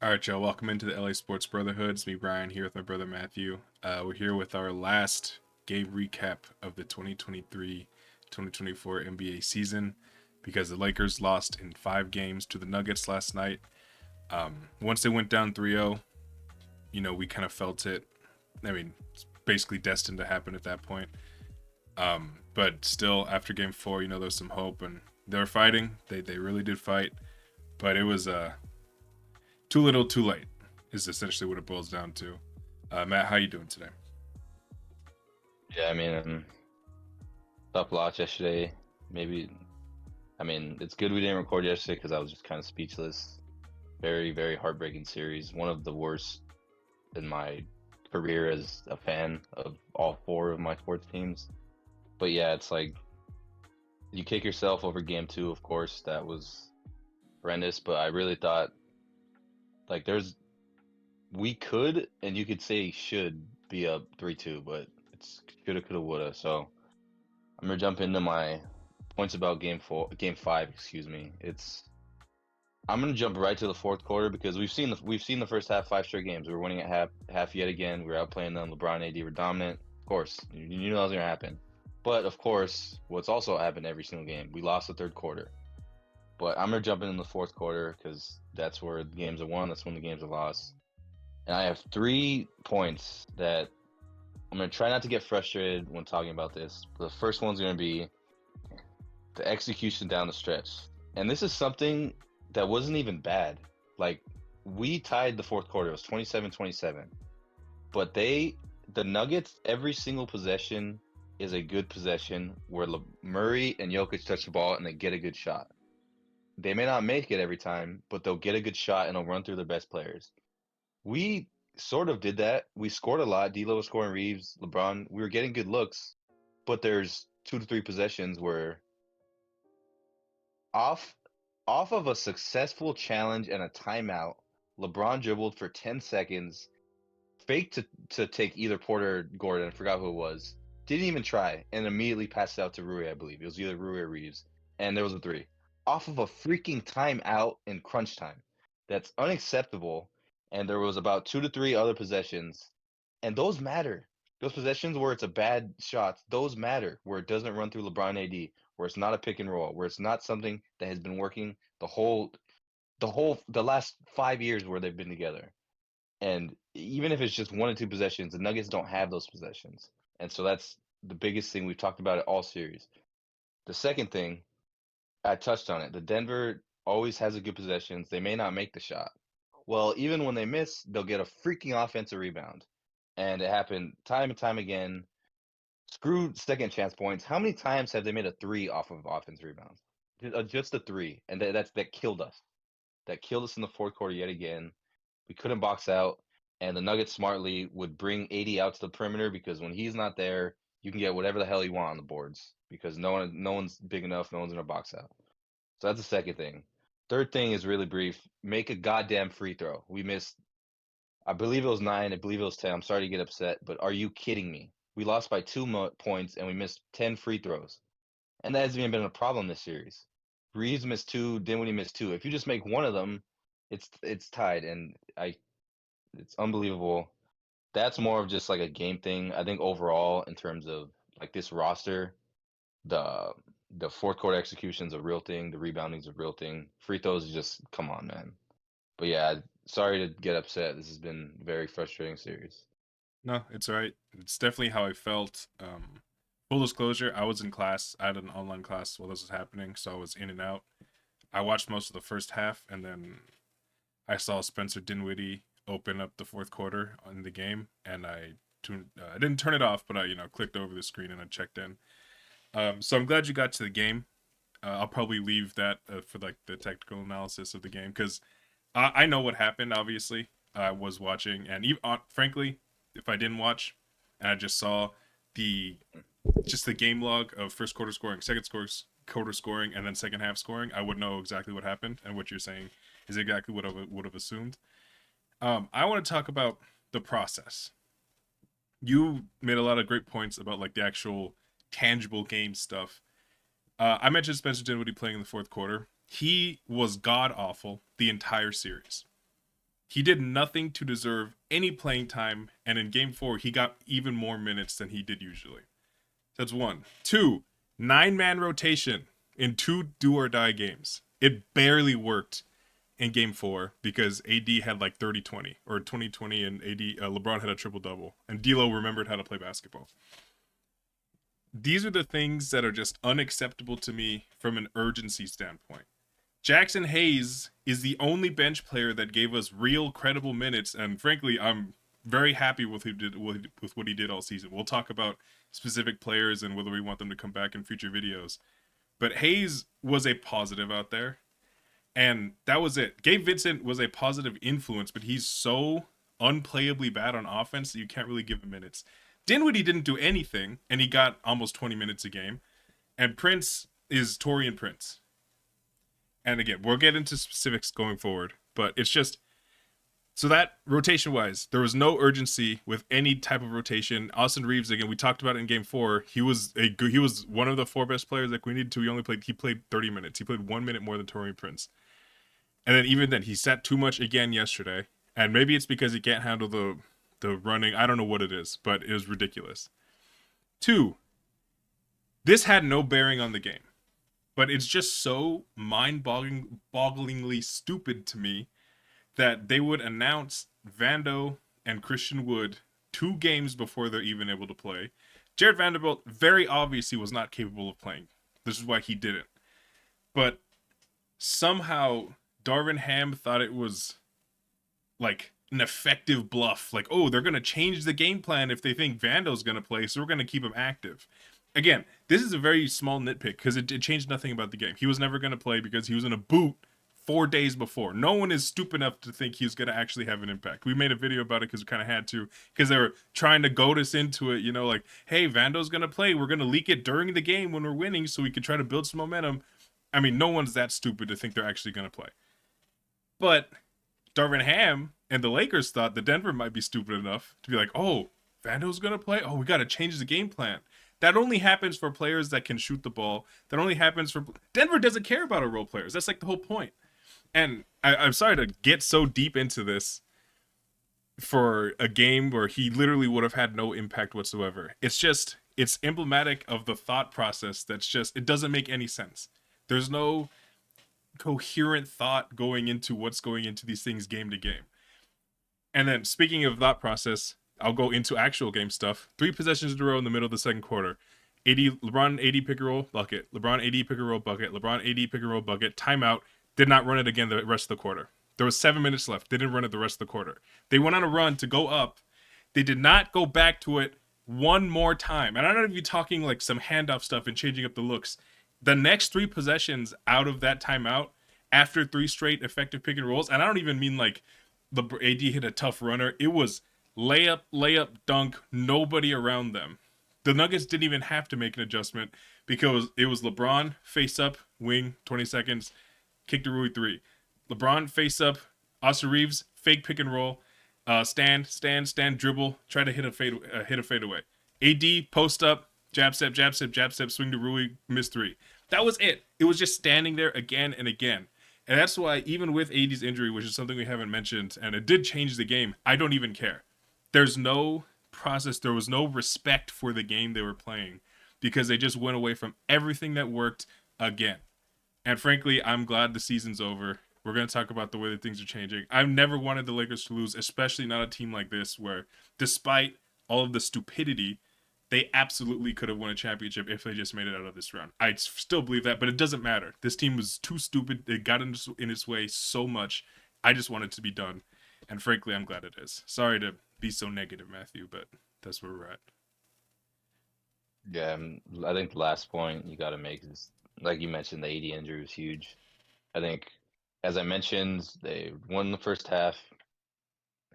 All right, y'all. Welcome into the LA Sports Brotherhood. It's me, Brian, here with my brother Matthew. We're here with our last game recap of the 2023-2024 NBA season because the Lakers lost in 5 games to the Nuggets last night. Once they went down 3-0, we kind of felt it. I mean, it's basically destined to happen at that point. But still, after game 4, there was some hope, and they were fighting. They really did fight, but it was too little, too late is essentially what it boils down to. Matt, how you doing today? Yeah, tough loss yesterday. Maybe, it's good we didn't record yesterday because I was just kind of speechless. Very, very heartbreaking series. One of the worst in my career as a fan of all four of my sports teams. But yeah, it's like you kick yourself over game two, of course. That was horrendous, but I really thought like we could and you could say should be up 3-2, but it's shoulda, coulda, woulda. So I'm gonna jump into my points about game five, excuse me. I'm gonna jump right to the fourth quarter because we've seen the first half 5 straight games. We were winning at half yet again. We were outplaying them. LeBron, AD were dominant. Of course, you knew that was gonna happen. But of course, what's also happened every single game, we lost the third quarter. But I'm gonna jump in the fourth quarter because that's where the games are won. That's when the games are lost. And I have 3 points that I'm gonna try not to get frustrated when talking about this. The first one's gonna be the execution down the stretch. And this is something that wasn't even bad. Like we tied the fourth quarter. It was 27-27. But the Nuggets, every single possession is a good possession where Murray and Jokic touch the ball and they get a good shot. They may not make it every time, but they'll get a good shot and they'll run through their best players. We sort of did that. We scored a lot. D'Lo was scoring, Reeves, LeBron. We were getting good looks, but there's 2 to 3 possessions where off off of a successful challenge and a timeout, LeBron dribbled for 10 seconds, faked to take either Porter or Gordon, I forgot who it was. Didn't even try and immediately passed it out to Rui, I believe. It was either Rui or Reeves. And there was a three. Off of a freaking timeout in crunch time. That's unacceptable. And there was about 2 to 3 other possessions. And those matter. Those possessions where it's a bad shot, those matter. Where it doesn't run through LeBron AD, where it's not a pick and roll, where it's not something that has been working the last 5 years where they've been together. And even if it's just 1 or 2 possessions, the Nuggets don't have those possessions. And so that's the biggest thing we've talked about it all series. The second thing, I touched on it. The Denver always has a good possessions. They may not make the shot. Well, even when they miss, they'll get a freaking offensive rebound. And it happened time and time again. Screw second chance points. How many times have they made a three off of offense rebounds? Just a three, and that killed us. That killed us in the fourth quarter yet again. We couldn't box out, and the Nuggets smartly would bring 80 out to the perimeter because when he's not there, you can get whatever the hell you want on the boards because no one's big enough, no one's gonna box out. So that's the second thing. Third thing is really brief. Make a goddamn free throw. We missed. I believe it was 9. I believe it was 10. I'm sorry to get upset, but are you kidding me? We lost by 2 points and we missed 10 free throws, and that hasn't even been a problem this series. Reeves missed 2. Dinwiddie missed 2. If you just make one of them, it's tied, and it's unbelievable. That's more of just like a game thing. I think overall, in terms of like this roster, the the fourth quarter execution is a real thing. The rebounding is a real thing. Free throws is just come on, man. But yeah, sorry to get upset. This has been a very frustrating series. No, it's all right. It's definitely how I felt. Full disclosure, I was in class. I had an online class while this was happening, so I was in and out. I watched most of the first half, and then I saw Spencer Dinwiddie open up the fourth quarter in the game, and I didn't turn it off, but I clicked over the screen and I checked in. So I'm glad you got to the game. I'll probably leave that for like the technical analysis of the game because I know what happened. Obviously, I was watching, and even frankly, if I didn't watch and I just saw the the game log of first quarter scoring, quarter scoring, and then second half scoring, I would know exactly what happened. And what you're saying is exactly what I would have assumed. I want to talk about the process. You made a lot of great points about like the actual tangible game stuff. I mentioned Spencer Dinwiddie playing in the fourth quarter. He was god awful the entire series. He did nothing to deserve any playing time, and in game four, he got even more minutes than he did usually. That's one. Two, 9-man rotation in two do or die games. It barely worked in game four because AD had like 30-20 or 20-20, and LeBron had a triple double, and D'Lo remembered how to play basketball. These are the things that are just unacceptable to me from an urgency standpoint. Jackson Hayes is the only bench player that gave us real credible minutes, and frankly, I'm very happy with what he did all season. We'll talk about specific players and whether we want them to come back in future videos. But Hayes was a positive out there, and that was it. Gabe Vincent was a positive influence, but he's so unplayably bad on offense that you can't really give him minutes. Dinwiddie didn't do anything, and he got almost 20 minutes a game. And Prince is Torian Prince. And again, we'll get into specifics going forward, but it's just so that rotation wise, there was no urgency with any type of rotation. Austin Reeves, again, we talked about it in game four. He was one of the four best players that we needed to. He played 30 minutes. He played 1 minute more than Torian Prince. And then even then, he sat too much again yesterday. And maybe it's because he can't handle the running. I don't know what it is, but it was ridiculous. Two, this had no bearing on the game, but it's just so mind-bogglingly stupid to me that they would announce Vando and Christian Wood 2 games before they're even able to play. Jared Vanderbilt very obviously was not capable of playing. This is why he didn't. But somehow Darvin Ham thought it was like an effective bluff. Like, oh, they're going to change the game plan if they think Vando's going to play, so we're going to keep him active. Again, this is a very small nitpick because it changed nothing about the game. He was never going to play because he was in a boot 4 days before. No one is stupid enough to think he's going to actually have an impact. We made a video about it because we kind of had to, because they were trying to goad us into it, like, hey, Vando's going to play. We're going to leak it during the game when we're winning so we can try to build some momentum. I mean, no one's that stupid to think they're actually going to play. But Darvin Ham and the Lakers thought that Denver might be stupid enough to be like, oh, Vando's going to play? Oh, we got to change the game plan. That only happens for players that can shoot the ball. That only happens for Denver doesn't care about our role players. That's like the whole point. And I'm sorry to get so deep into this for a game where he literally would have had no impact whatsoever. It's emblematic of the thought process it doesn't make any sense. There's no coherent thought going into what's going into these things game to game. And then speaking of thought process, I'll go into actual game stuff. 3 possessions in a row in the middle of the second quarter. LeBron 80 pick and roll bucket. LeBron 80 pick and roll bucket. LeBron 80 pick and roll bucket. Timeout. Did not run it again the rest of the quarter. There was 7 minutes left. They didn't run it the rest of the quarter. They went on a run to go up. They did not go back to it one more time. And I don't know if you're talking like some handoff stuff and changing up the looks. The next 3 possessions out of that timeout, after 3 straight effective pick and rolls, and I don't even mean like the AD hit a tough runner. It was layup, dunk, nobody around them. The Nuggets didn't even have to make an adjustment because it was LeBron face up, wing, 20 seconds, kick to Rui 3. LeBron face up, Austin Reeves fake pick and roll, stand, dribble, try to hit a fadeaway. AD post up, jab step, swing to Rui, miss 3. That was it. It was just standing there again and again. And that's why even with AD's injury, which is something we haven't mentioned, and it did change the game, I don't even care. There's no process. There was no respect for the game they were playing because they just went away from everything that worked again. And frankly, I'm glad the season's over. We're going to talk about the way that things are changing. I've never wanted the Lakers to lose, especially not a team like this where despite all of the stupidity, they absolutely could have won a championship if they just made it out of this round. I still believe that, but it doesn't matter. This team was too stupid. It got in its way so much. I just want it to be done. And frankly, I'm glad it is. Sorry to be so negative, Matthew, but that's where we're at. Yeah, I think the last point you got to make is, like you mentioned, the AD injury was huge. I think, as I mentioned, they won the first half,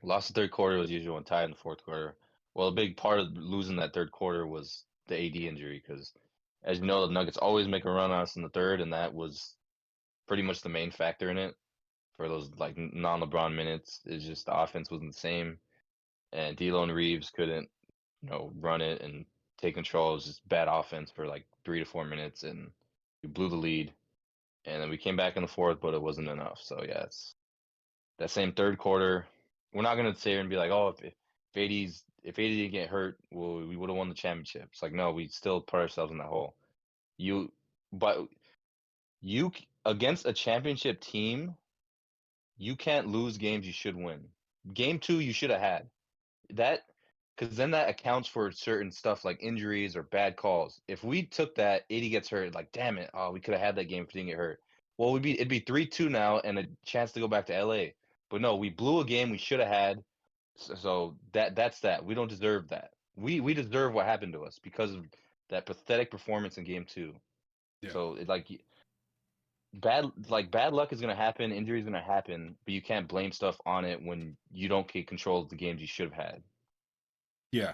lost the third quarter as usual, and tied in the fourth quarter. Well, a big part of losing that third quarter was the AD injury because, as you know, the Nuggets always make a run on us in the third, and that was pretty much the main factor in it for those like non-LeBron minutes. It's just the offense wasn't the same, and D'Lo and Reeves couldn't, run it and take control. It was just bad offense for like 3 to 4 minutes, and we blew the lead. And then we came back in the fourth, but it wasn't enough. So yeah, that same third quarter, we're not gonna sit here and be like, oh, if AD didn't get hurt, well, we would have won the championship. It's like no, we still put ourselves in that hole. You, but against a championship team, you can't lose games you should win. Game two, you should have had that, because then that accounts for certain stuff like injuries or bad calls. If we took that, 80 gets hurt, like damn it, oh, we could have had that game if he didn't get hurt. Well, it'd be 3-2 now and a chance to go back to LA. But no, we blew a game we should have had. So that's that. We don't deserve that. We deserve what happened to us because of that pathetic performance in game two. Yeah. So it like bad luck is gonna happen, injuries gonna happen, but you can't blame stuff on it when you don't get control of the games you should have had. Yeah,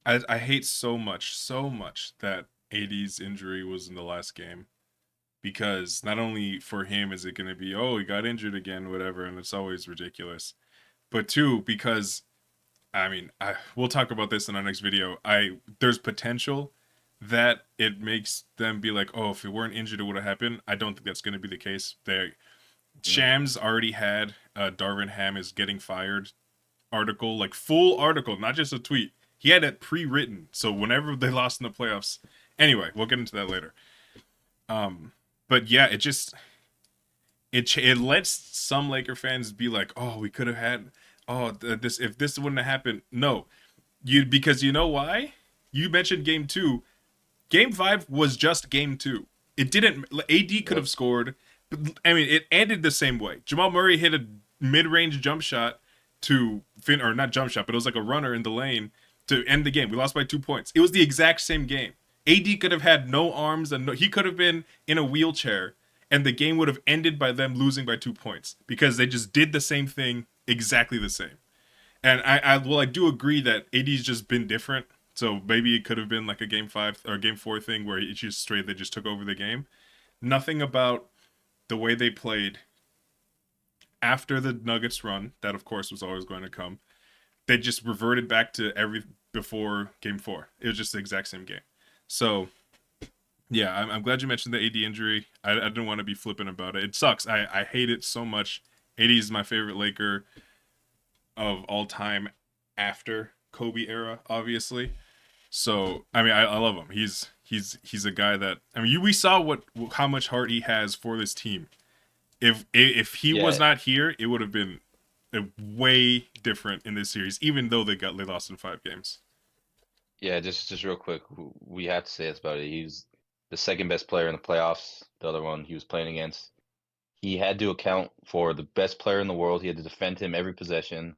I hate so much that AD's injury was in the last game, because not only for him is it going to be, oh, he got injured again, whatever, and it's always ridiculous, but two, because I mean, we'll talk about this in our next video. There's potential that it makes them be like, oh, if it weren't injured, it would have happened. I don't think that's going to be the case. Mm. Shams already had Darvin Ham is getting fired article, like full article, not just a tweet. He had it pre-written, so whenever they lost in the playoffs. Anyway, we'll get into that later. But yeah, it lets some Laker fans be like, oh, we could have had, oh, this if this wouldn't have happened. No, because you know why? You mentioned game two. Game five was just game two. It didn't. AD could Yep. have scored. But, I mean, it ended the same way. Jamal Murray hit a mid-range jump shot to or not jump shot, but it was like a runner in the lane to end the game. We lost by 2 points. It was the exact same game. AD could have had no arms and he could have been in a wheelchair, and the game would have ended by them losing by 2 points because they just did the same thing, exactly the same. And I do agree that AD's just been different. So maybe it could have been like a game five or game four thing where it's just straight they just took over the game. Nothing about the way they played after the Nuggets run, that of course was always going to come. They just reverted back to every before game four. It was just the exact same game. So yeah, I'm glad you mentioned the AD injury. I didn't want to be flippant about it. It sucks. I hate it so much. AD is my favorite Laker of all time after Kobe era, obviously. So I mean, I love him. He's a guy that, I mean, we saw how much heart he has for this team. If he was Yeah, not here, it would have been way different in this series. Even though they lost in 5 games. yeah. Just real quick, we have to say this about it. He's the second best player in the playoffs. The other one he was playing against. He had to account for the best player in the world. He had to defend him every possession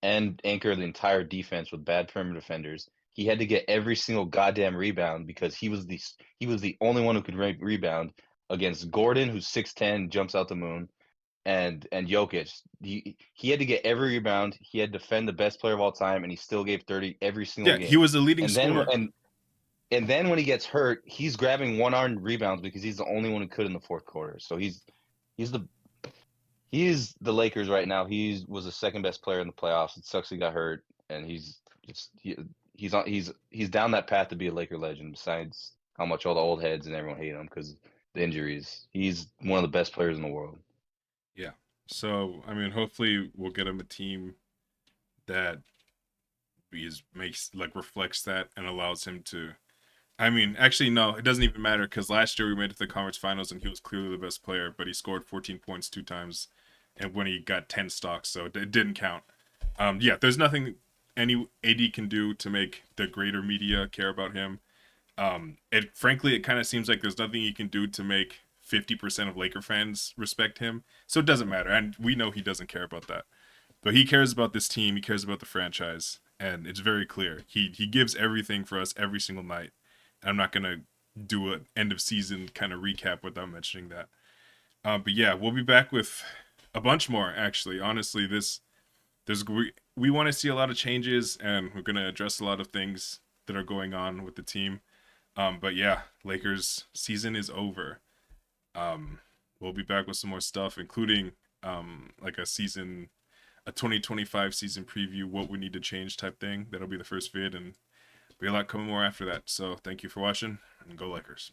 and anchor the entire defense with bad perimeter defenders. He had to get every single goddamn rebound because he was the only one who could rebound against Gordon, who's 6'10", jumps out the moon, and Jokic. He had to get every rebound. He had to defend the best player of all time, and he still gave 30 every single Yeah, he game. was the leading And then scorer. and then when he gets hurt, he's grabbing one-armed rebounds because he's the only one who could in the fourth quarter. So he's the he's the Lakers right now. He was the second best player in the playoffs. It sucks he got hurt, and he's down that path to be a Laker legend. Besides how much all the old heads and everyone hate him because the injuries, he's one of the best players in the world. Yeah. So I mean, hopefully we'll get him a team that makes like reflects that and allows him to. I mean, actually, no, it doesn't even matter because last year we made it to the conference finals and he was clearly the best player, but he scored 14 points 2 times, and when he got 10 stocks, so it didn't count. Yeah, there's nothing any AD can do to make the greater media care about him. Frankly, it kind of seems like there's nothing he can do to make 50% of Laker fans respect him. So it doesn't matter, and we know he doesn't care about that. But he cares about this team. He cares about the franchise, and it's very clear. He gives everything for us every single night. And I'm not gonna do an end of season kind of recap without mentioning that. But yeah, we'll be back with a bunch more. Actually, honestly, we want to see a lot of changes, and we're gonna address a lot of things that are going on with the team. But yeah, Lakers season is over. We'll be back with some more stuff, including like a 2025 season preview, what we need to change type thing. That'll be the first vid, and be a lot coming more after that. So thank you for watching, and go Lakers.